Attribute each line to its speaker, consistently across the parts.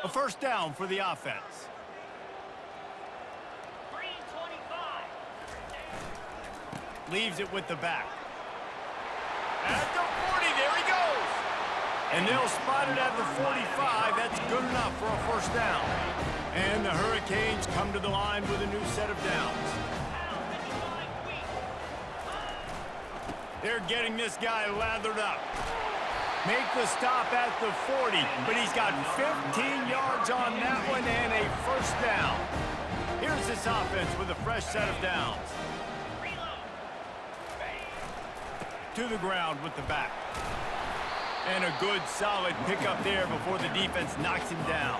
Speaker 1: A first down for the offense. Leaves it with the back. At the 40, there he goes. And they'll spot it at the 45. That's good enough for a first down. And the Hurricanes come to the line with a new set of downs. They're getting this guy lathered up. Make the stop at the 40, but he's got 15 yards on that one and a first down. Here's this offense with a fresh set of downs. To the ground with the back. And a good, solid pickup there before the defense knocks him down.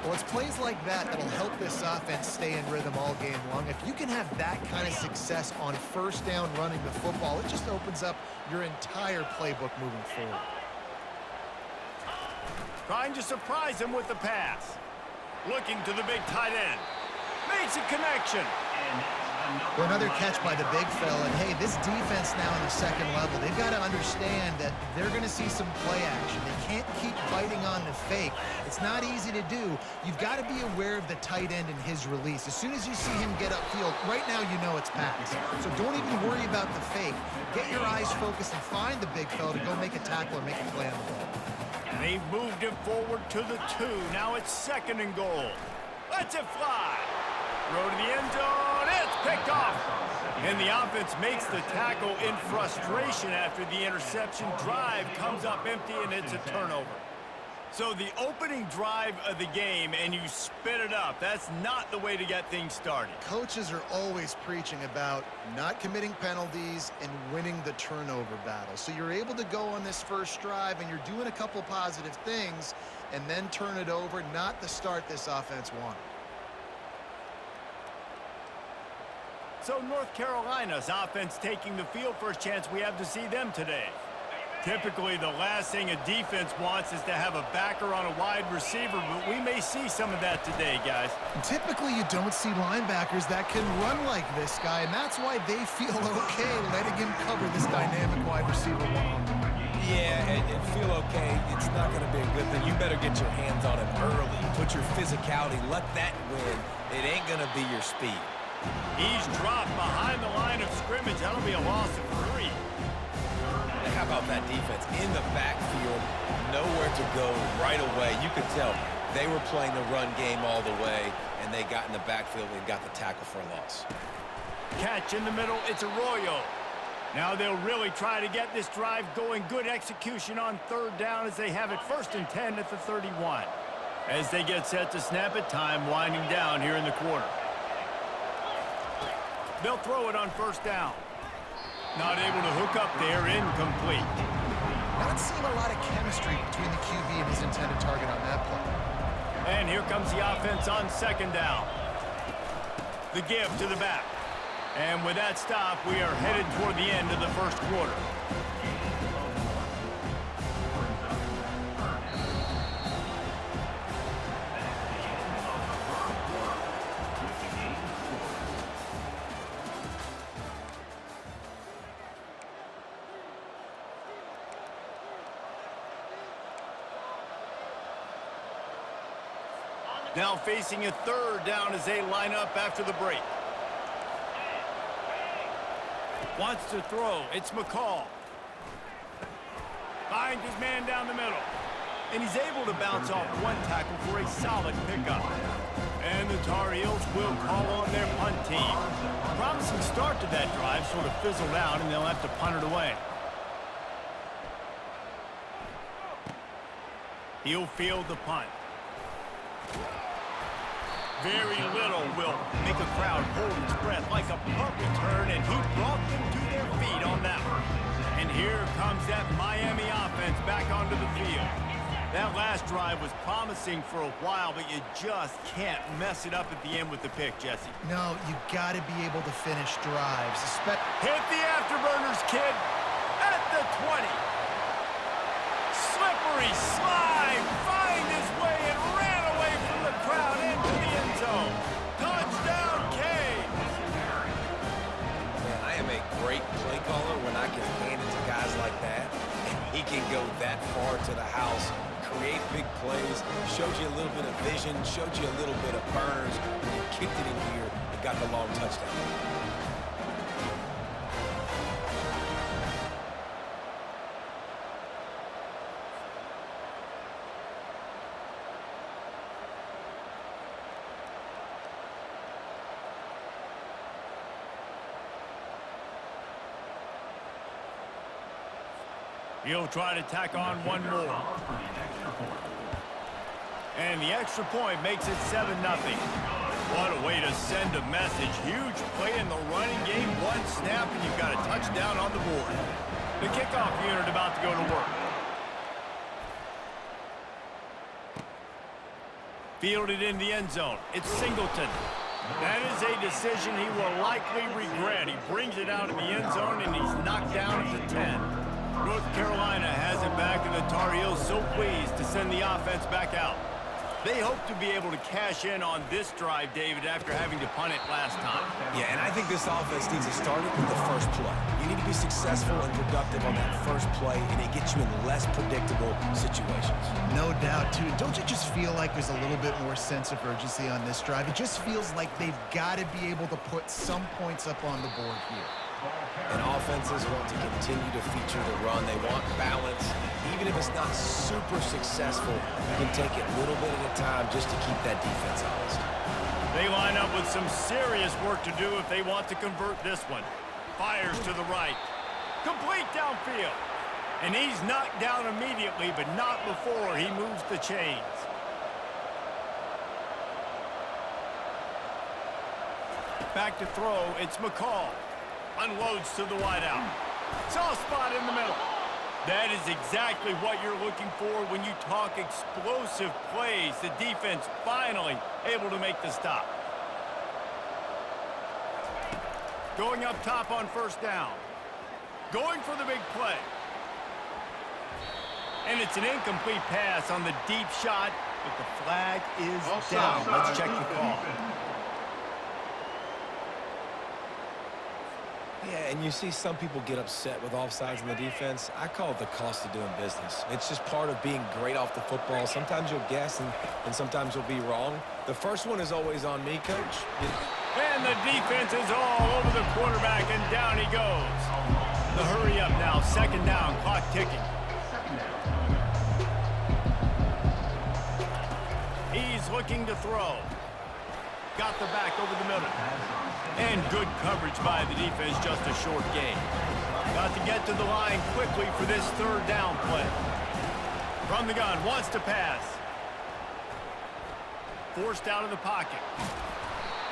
Speaker 2: Well, it's plays like that that'll help this offense stay in rhythm all game long. If you can have that kind of success on first down running the football, it just opens up your entire playbook moving forward.
Speaker 1: Trying to surprise him with the pass. Looking to the big tight end. Makes a connection.
Speaker 2: Well, another catch by the big fella. And, hey, this defense now in the second level, they've got to understand that they're going to see some play action. They can't keep biting on the fake. It's not easy to do. You've got to be aware of the tight end and his release. As soon as you see him get upfield, right now you know it's pass. So don't even worry about the fake. Get your eyes focused and find the big fella to go make a tackle or make a play on the ball.
Speaker 1: They've moved him forward to the 2. Now it's 2nd and goal. Lets it fly. Throw to the end zone. It's picked off. And the offense makes the tackle in frustration after the interception. Drive comes up empty, and it's a turnover. So the opening drive of the game, and you spit it up. That's not the way to get things started.
Speaker 2: Coaches are always preaching about not committing penalties and winning the turnover battle. So you're able to go on this first drive, and you're doing a couple positive things, and then turn it over, not the start this offense wanted.
Speaker 1: So North Carolina's offense taking the field. First chance we have to see them today. Typically, the last thing a defense wants is to have a backer on a wide receiver, but we may see some of that today, guys.
Speaker 2: Typically, you don't see linebackers that can run like this guy, and that's why they feel okay letting him cover this dynamic wide receiver one-on-one.
Speaker 3: Yeah, and feel okay. It's not going to be a good thing. You better get your hands on him early. Put your physicality. Let that win. It ain't going to be your speed.
Speaker 1: He's dropped behind the line of scrimmage. That'll be a loss of 3.
Speaker 3: How about that defense in the backfield, nowhere to go right away. You could tell they were playing the run game all the way, and they got in the backfield and got the tackle for a loss.
Speaker 1: Catch in the middle, it's Arroyo. Now they'll really try to get this drive going. Good execution on 3rd down as they have it 1st and 10 at the 31. As they get set to snap it, time winding down here in the quarter. They'll throw it on 1st down. Not able to hook up there, incomplete.
Speaker 2: Not seeing a lot of chemistry between the QB and his intended target on that play.
Speaker 1: And here comes the offense on 2nd down. The give to the back. And with that stop, we are headed toward the end of the first quarter. Now facing a 3rd down as they line up after the break. Wants to throw. It's McCall. Finds his man down the middle. And he's able to bounce off one tackle for a solid pickup. And the Tar Heels will call on their punt team. Promising start to that drive sort of fizzled out, and they'll have to punt it away. He'll field the punt. Very little will make a crowd hold its breath like a punt return, and he brought them to their feet on that one. And here comes that Miami offense back onto the field. That last drive was promising for a while, but you just can't mess it up at the end with the pick, Jesse.
Speaker 2: No, you got to be able to finish drives.
Speaker 1: Hit the afterburners, kid, at the 20. Slippery slide, find his way and ran away from the crowd into the end zone. Touchdown, Canes!
Speaker 3: Man, I am a great play caller when I can hand it to guys like that, and he can go that far to the house, create big plays, showed you a little bit of vision, showed you a little bit of burners. When you kicked it in here, it got the long touchdown.
Speaker 1: He'll try to tack on one more. And the extra point makes it 7-0. What a way to send a message. Huge play in the running game. One snap and you've got a touchdown on the board. The kickoff unit about to go to work. Fielded in the end zone. It's Singleton. That is a decision he will likely regret. He brings it out in the end zone and he's knocked down at the 10. North Carolina has it back, and the Tar Heels so pleased to send the offense back out. They hope to be able to cash in on this drive, David, after having to punt it last time.
Speaker 3: Yeah, and I think this offense needs to start it with the first play. You need to be successful and productive on that first play, and it gets you in less predictable situations.
Speaker 2: No doubt, too. Don't you just feel like there's a little bit more sense of urgency on this drive? It just feels like they've got to be able to put some points up on the board here.
Speaker 3: And offenses want to continue to feature the run. They want balance. Even if it's not super successful, you can take it a little bit at a time just to keep that defense honest.
Speaker 1: They line up with some serious work to do if they want to convert this one. Fires to the right. Complete downfield. And he's knocked down immediately, but not before he moves the chains. Back to throw, it's McCall. Unloads to the wideout. Soft spot in the middle. That is exactly what you're looking for when you talk explosive plays. The defense finally able to make the stop. Going up top on first down. Going for the big play. And it's an incomplete pass on the deep shot, but the flag is down. Let's check the call.
Speaker 3: Yeah, and you see some people get upset with offsides in the defense. I call it the cost of doing business. It's just part of being great off the football. Sometimes you'll guess, and sometimes you'll be wrong. The first one is always on me, Coach.
Speaker 1: And the defense is all over the quarterback, and down he goes. The hurry up now, second down, clock ticking. He's looking to throw. Got the back over the middle. And good coverage by the defense, just a short gain. Got to get to the line quickly for this third down play. From the gun, wants to pass. Forced out of the pocket.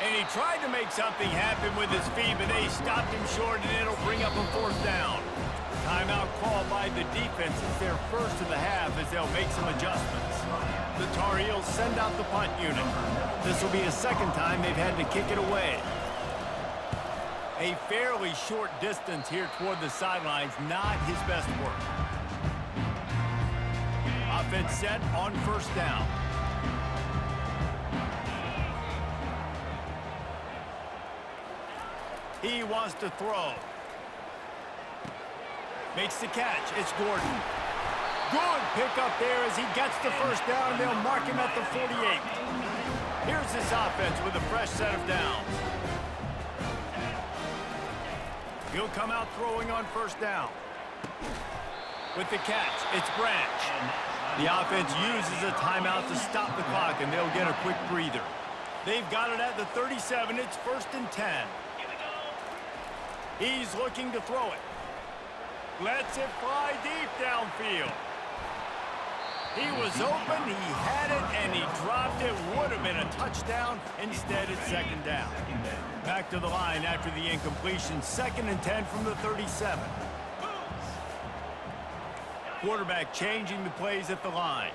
Speaker 1: And he tried to make something happen with his feet, but they stopped him short, and it'll bring up a fourth down. Timeout called by the defense. It's their first of the half as they'll make some adjustments. The Tar Heels send out the punt unit. This will be the second time they've had to kick it away. A fairly short distance here toward the sidelines, not his best work. Offense set on first down. He wants to throw. Makes the catch. It's Gordon. Good pickup there as he gets the first down. They'll mark him at the 48. Here's this offense with a fresh set of downs. He'll come out throwing on first down. With the catch, it's Branch. The offense uses a timeout to stop the clock, and they'll get a quick breather. They've got it at the 37. It's 1st and 10. He's looking to throw it. Lets it fly deep downfield. He was open, he had it, and he dropped it. Would have been a touchdown. Instead, it's second down. Back to the line after the incompletion. 2nd and 10 from the 37. Quarterback changing the plays at the line.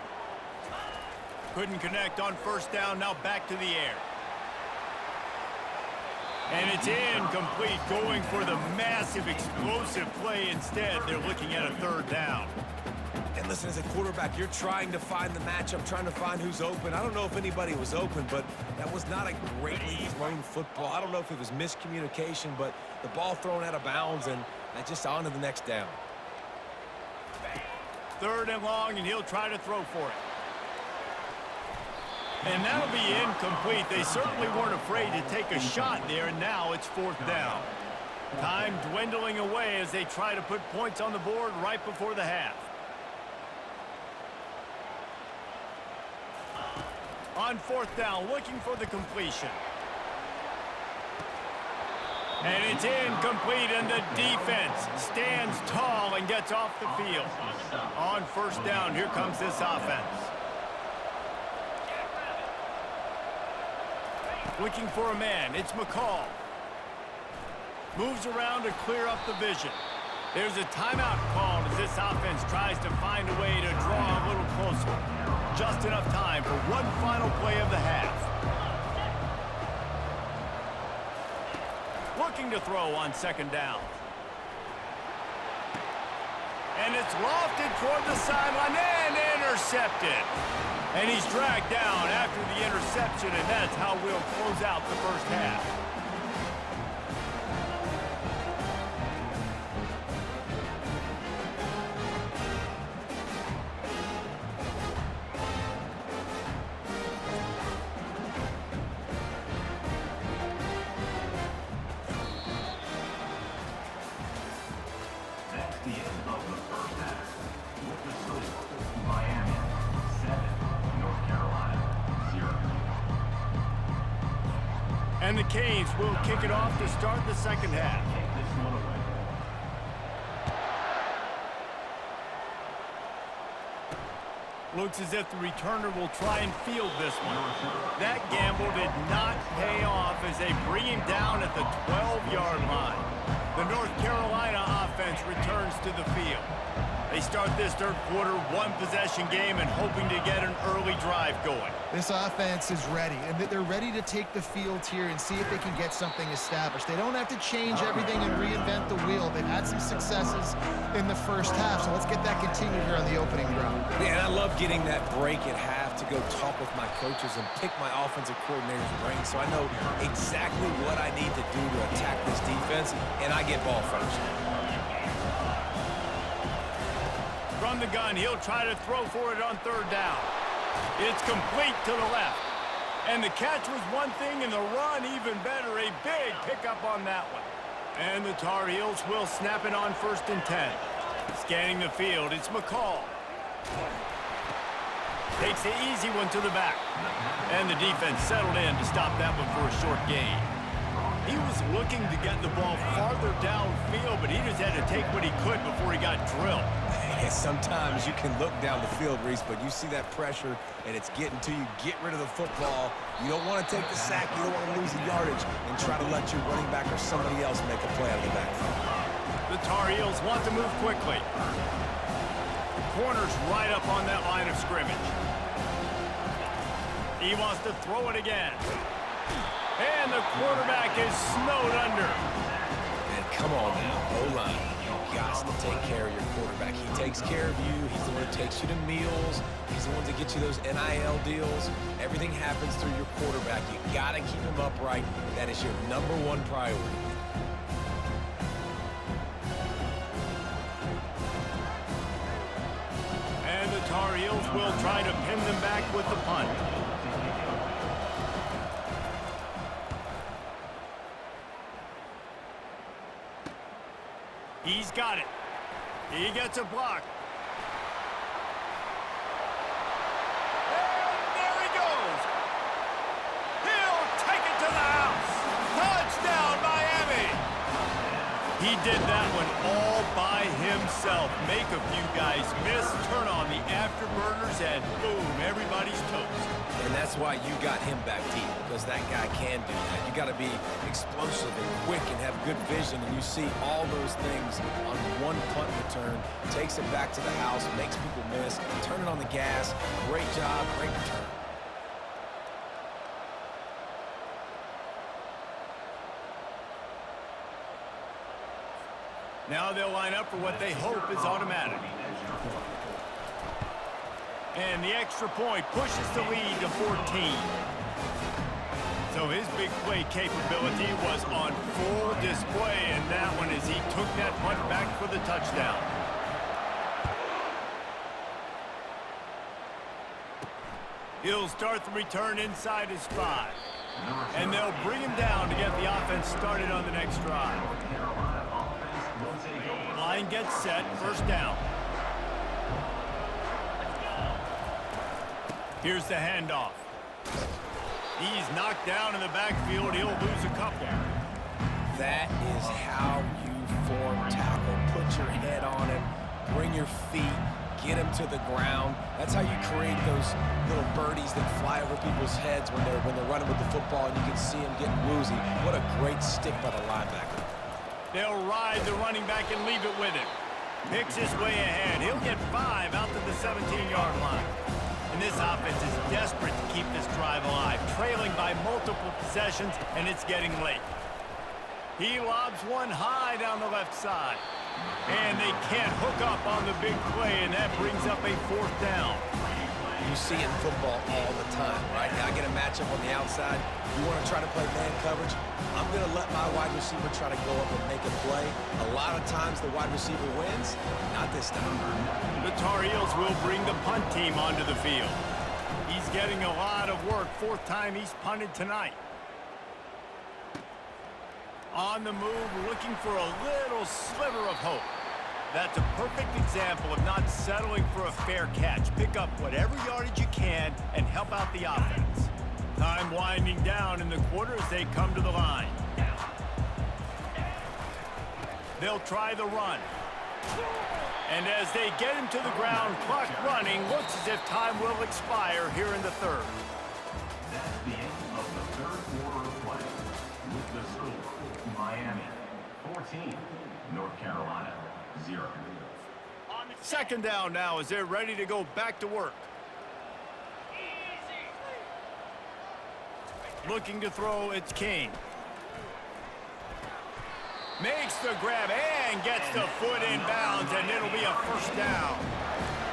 Speaker 1: Couldn't connect on first down. Now back to the air. And it's incomplete, going for the massive explosive play. Instead, they're looking at a third down.
Speaker 3: And listen, as a quarterback, you're trying to find the matchup, trying to find who's open. I don't know if anybody was open, but that was not a greatly thrown football. I don't know if it was miscommunication, but the ball thrown out of bounds, and just on to the next down.
Speaker 1: 3rd and long, and he'll try to throw for it. And that'll be incomplete. They certainly weren't afraid to take a shot there, and now it's 4th down. Time dwindling away as they try to put points on the board right before the half. On 4th down, looking for the completion. And it's incomplete, and the defense stands tall and gets off the field. On 1st down, here comes this offense. Looking for a man, it's McCall. Moves around to clear up the vision. There's a timeout called as this offense tries to find a way to draw a little closer. Just enough time for one final play of the half. Looking to throw on 2nd down. And it's lofted toward the sideline and intercepted. And he's dragged down after the interception, and that's how we'll close out the 1st half. And the Canes will kick it off to start the 2nd half. Looks as if the returner will try and field this one. That gamble did not pay off as they bring him down at the 12-yard line. The North Carolina offense returns to the field. They start this 3rd quarter one-possession game and hoping to get an early drive going.
Speaker 2: This offense is ready, and they're ready to take the field here and see if they can get something established. They don't have to change everything and reinvent the wheel. They've had some successes in the 1st half, so let's get that continued here on the opening drive.
Speaker 3: Yeah, and I love getting that break at half to go talk with my coaches and pick my offensive coordinator's brain so I know exactly what I need to do to attack this defense, and I get ball first.
Speaker 1: From the gun, he'll try to throw for it on 3rd down. It's complete to the left. And the catch was one thing, and the run even better. A big pickup on that one. And the Tar Heels will snap it on 1st and 10. Scanning the field, it's McCall. Takes the easy one to the back. And the defense settled in to stop that one for a short gain. He was looking to get the ball farther downfield, but he just had to take what he could before he got drilled.
Speaker 3: Sometimes you can look down the field, Reese, but you see that pressure, and it's getting to you. Get rid of the football. You don't want to take the sack. You don't want to lose the yardage and try to let your running back or somebody else make a play out of the backfield.
Speaker 1: The Tar Heels want to move quickly. Corner's right up on that line of scrimmage. He wants to throw it again. And the quarterback is snowed under.
Speaker 3: And come on now, O-line. You've got to take care of your quarterback. He takes care of you. He's the one that takes you to meals. He's the one that gets you those NIL deals. Everything happens through your quarterback. You got to keep him upright. That is your #1 priority.
Speaker 1: And the Tar Heels will try to pin them back with the punt. He's got it. He gets a block. And there he goes. He'll take it to the house. Touchdown, Miami. He did that one all by himself. Make a few guys miss, turn on the afterburners, and boom, everybody's toast.
Speaker 3: And that's why you got him back deep, because that guy can do that. You got to be explosive and quick and have good vision, and you see all those things on one punt return. Takes it back to the house, makes people miss, turn it on the gas. Great job, great return.
Speaker 1: Now they'll line up for what they hope is automatic. And the extra point pushes the lead to 14. So his big play capability was on full display in that one as he took that punt back for the touchdown. He'll start the return inside his 5. And they'll bring him down to get the offense started on the next drive. Line gets set, first down. Here's the handoff. He's knocked down in the backfield. He'll lose a couple.
Speaker 3: That is how you form tackle. Put your head on him, bring your feet, get him to the ground. That's how you create those little birdies that fly over people's heads when they're running with the football, and you can see them getting woozy. What a great stick by the linebacker.
Speaker 1: They'll ride the running back and leave it with him. Picks his way ahead. He'll get 5 out to the 17-yard line. And this offense is desperate to keep this drive alive, trailing by multiple possessions, and it's getting late. He lobs one high down the left side. And they can't hook up on the big play, and that brings up a 4th down.
Speaker 3: You see it in football all the time, right? Now I get a matchup on the outside. You want to try to play man coverage? I'm going to let my wide receiver try to go up and make a play. A lot of times the wide receiver wins. Not this time.
Speaker 1: The Tar Heels will bring the punt team onto the field. He's getting a lot of work. 4th time he's punted tonight. On the move, looking for a little sliver of hope. That's a perfect example of not settling for a fair catch. Pick up whatever yardage you can and help out the offense. Time winding down in the quarter as they come to the line. They'll try the run. And as they get him to the ground, clock running, looks as if time will expire here in the 3rd.
Speaker 4: That's the end of the 3rd quarter of play. With the score, Miami 14, North Carolina 0.
Speaker 1: 2nd down now as they're ready to go back to work. Looking to throw, it's King. Makes the grab and gets the foot in bounds, and it'll be a 1st down.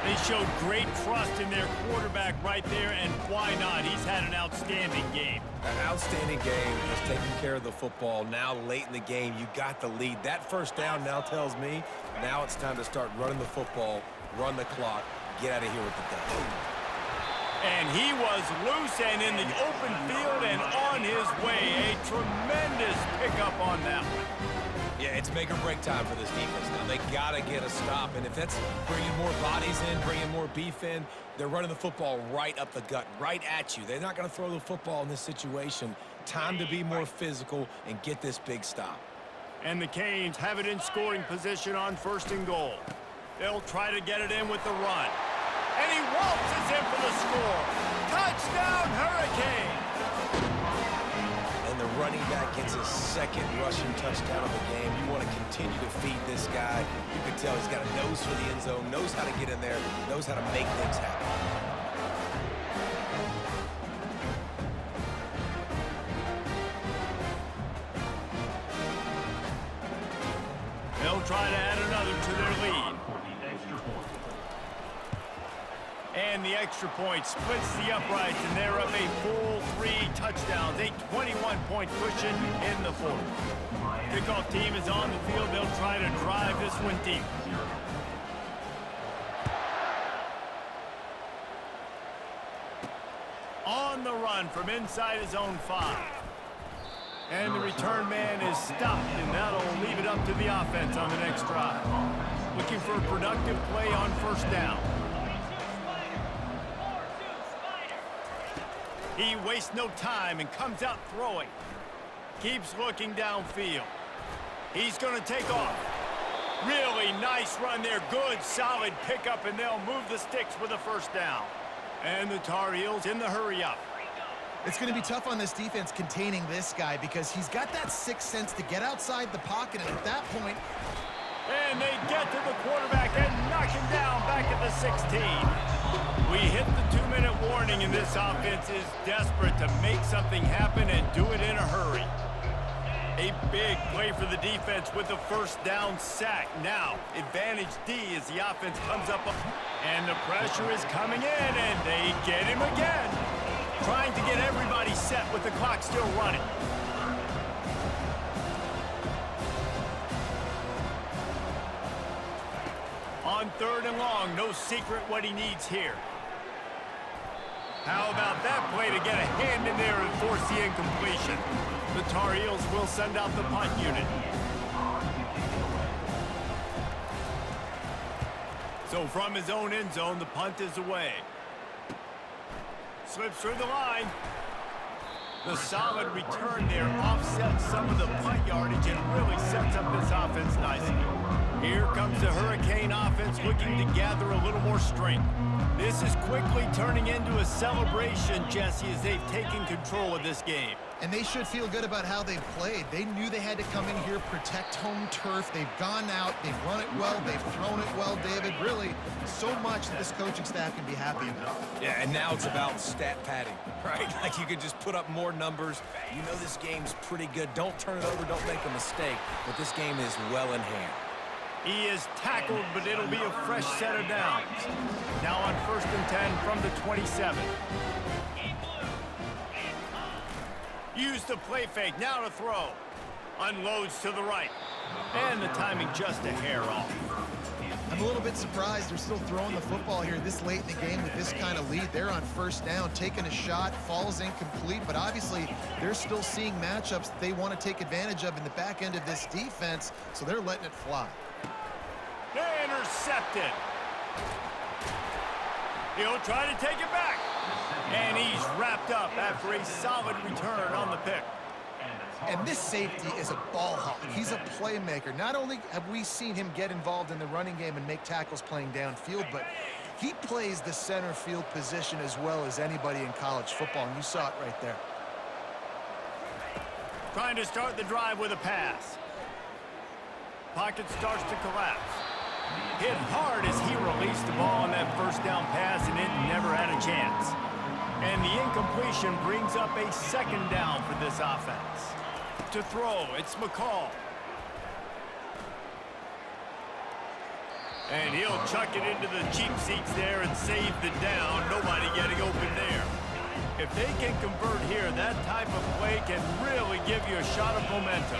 Speaker 1: They showed great trust in their quarterback right there, and why not? He's had an outstanding game.
Speaker 3: An outstanding game, just taking care of the football. Now late in the game, you got the lead. That 1st down now tells me now it's time to start running the football, run the clock, get out of here with the day.
Speaker 1: And he was loose and in the open field and on his way. A tremendous pickup on that one.
Speaker 3: Yeah, it's make or break time for this defense now. They got to get a stop, and if that's bringing more bodies in, bringing more beef in, they're running the football right up the gut, right at you. They're not going to throw the football in this situation. Time to be more physical and get this big stop.
Speaker 1: And the Canes have it in scoring position on 1st and goal. They'll try to get it in with the run. And he waltzes in for the score. Touchdown, Hurricanes!
Speaker 3: And the running back gets his 2nd rushing touchdown of the game. You want to continue to feed this guy. You can tell he's got a nose for the end zone, knows how to get in there, knows how to make things happen.
Speaker 1: They'll try to add another to their lead. And the extra point splits the uprights, and they're up a full 3 touchdowns, a 21-point cushion in the 4th. Kickoff team is on the field. They'll try to drive this one deep. On the run from inside his own 5. And the return man is stopped, and that'll leave it up to the offense on the next drive. Looking for a productive play on 1st down. He wastes no time and comes out throwing. Keeps looking downfield. He's going to take off. Really nice run there. Good, solid pickup, and they'll move the sticks with a 1st down. And the Tar Heels in the hurry-up.
Speaker 2: It's going to be tough on this defense containing this guy because he's got that 6th sense to get outside the pocket, and at that point...
Speaker 1: And they get to the quarterback and knock him down back at the 16. We hit the 2-minute warning, and this offense is desperate to make something happen and do it in a hurry. A big play for the defense with the 1st down sack. Now, advantage D as the offense comes up. And the pressure is coming in, and they get him again. Trying to get everybody set with the clock still running. On 3rd and long, no secret what he needs here. How about that play to get a hand in there and force the incompletion? The Tar Heels will send out the punt unit. So from his own end zone, the punt is away. Slips through the line. The solid return there offsets some of the punt yardage and really sets up this offense nicely. Here comes the Hurricane offense looking to gather a little more strength. This is quickly turning into a celebration, Jesse, as they've taken control of this game.
Speaker 2: And they should feel good about how they've played. They knew they had to come in here, protect home turf. They've gone out, they've run it well, they've thrown it well, David. Really, so much that this coaching staff can be happy about.
Speaker 3: Yeah, and now it's about stat padding, right? Like you could just put up more numbers. You know this game's pretty good. Don't turn it over, don't make a mistake. But this game is well in hand.
Speaker 1: He is tackled, but it'll be a fresh set of downs. Now on 1st and 10 from the 27. Use the play fake, now to throw. Unloads to the right. And the timing just a hair off.
Speaker 2: I'm a little bit surprised they're still throwing the football here this late in the game with this kind of lead. They're on 1st down, taking a shot, falls incomplete, but obviously they're still seeing matchups that they want to take advantage of in the back end of this defense, so they're letting it fly.
Speaker 1: Intercepted. He'll try to take it back. And he's wrapped up after a solid return on the pick.
Speaker 2: And this safety is a ball hawk. He's a playmaker. Not only have we seen him get involved in the running game and make tackles playing downfield, but he plays the center field position as well as anybody in college football, and you saw it right there.
Speaker 1: Trying to start the drive with a pass. Pocket starts to collapse. Hit hard as he released the ball on that 1st down pass, and it never had a chance. And the incompletion brings up a 2nd down for this offense. To throw, it's McCall. And he'll chuck it into the cheap seats there and save the down. Nobody getting open there. If they can convert here, that type of play can really give you a shot of momentum.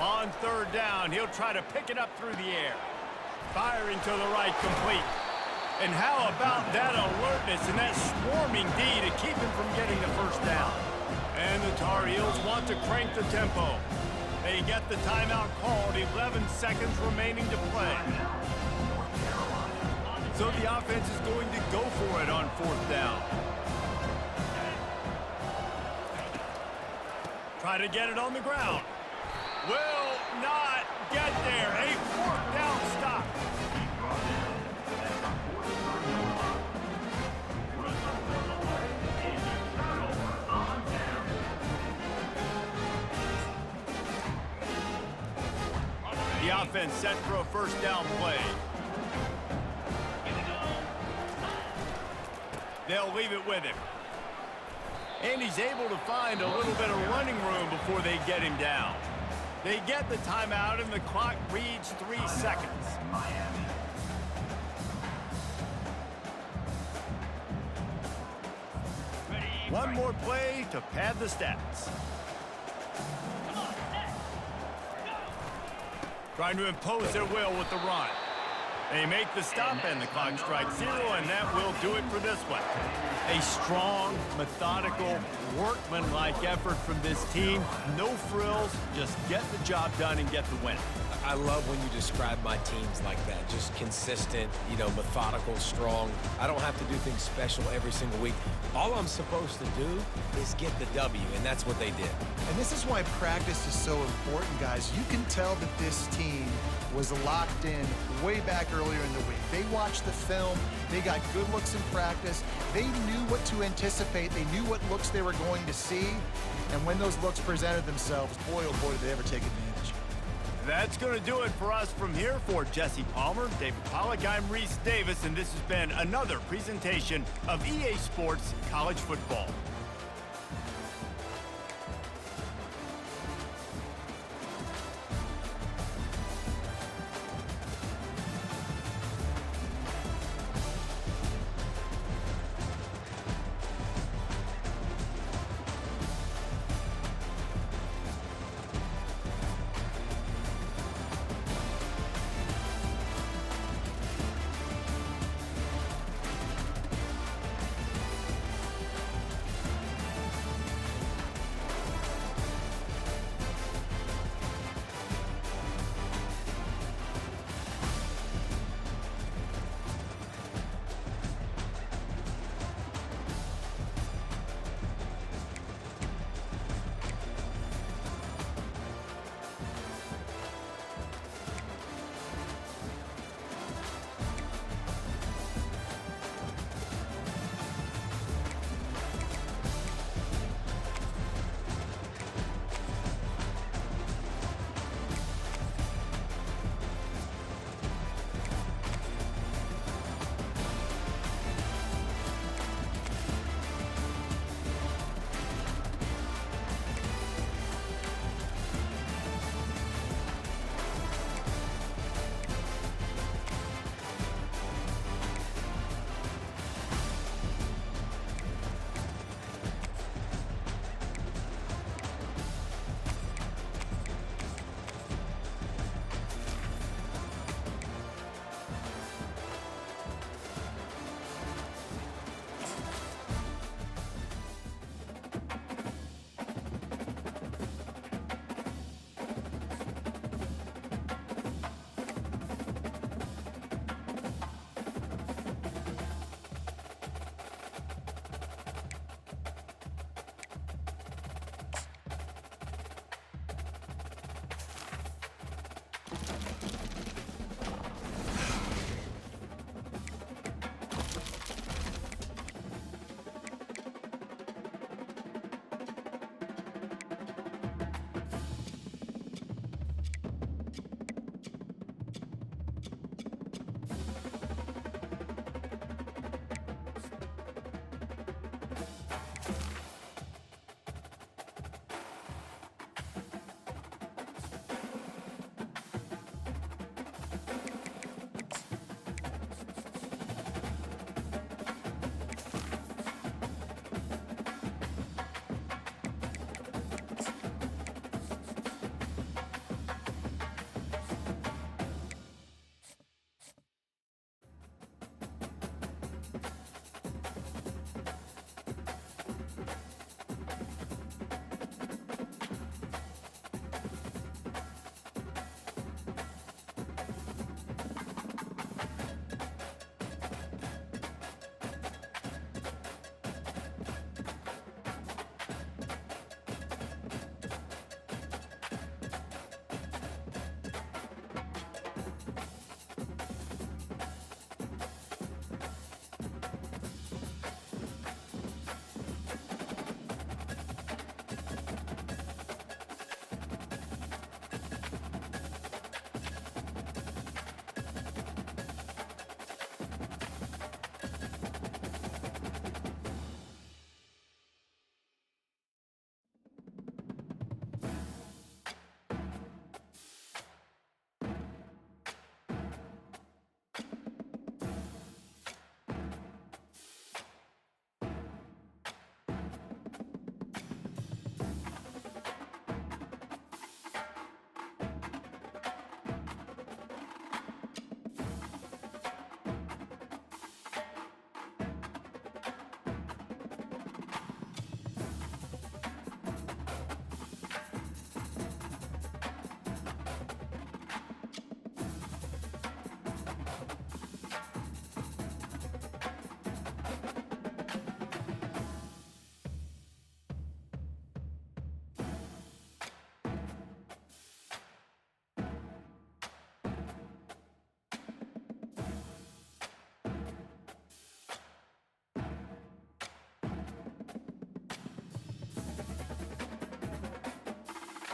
Speaker 1: On 3rd down, he'll try to pick it up through the air. Firing to the right, complete. And how about that alertness and that swarming D to keep him from getting the 1st down? And the Tar Heels want to crank the tempo. They get the timeout called, 11 seconds remaining to play. So the offense is going to go for it on 4th down. Try to get it on the ground. Will not get there. A 4th down stop. The offense set for a 1st down play. They'll leave it with him. And he's able to find a little bit of running room before they get him down. They get the timeout, and the clock reads 3 seconds. One more play to pad the stats. Trying to impose their will with the run. They make the stop, and the clock strikes 0, and that will do it for this one. A strong, methodical, workmanlike effort from this team. No frills, just get the job done and get the win.
Speaker 3: I love when you describe my teams like that. Just consistent, you know, methodical, strong. I don't have to do things special every single week. All I'm supposed to do is get the W, and that's what they did.
Speaker 2: And this is why practice is so important, guys. You can tell that this team was locked in way back earlier in the week. They watched the film. They got good looks in practice. They knew what to anticipate. They knew what looks they were going to see. And when those looks presented themselves, boy, oh boy, did they ever take advantage.
Speaker 1: That's going to do it for us from here. For Jesse Palmer, David Pollack, I'm Reese Davis, and this has been another presentation of EA Sports College Football.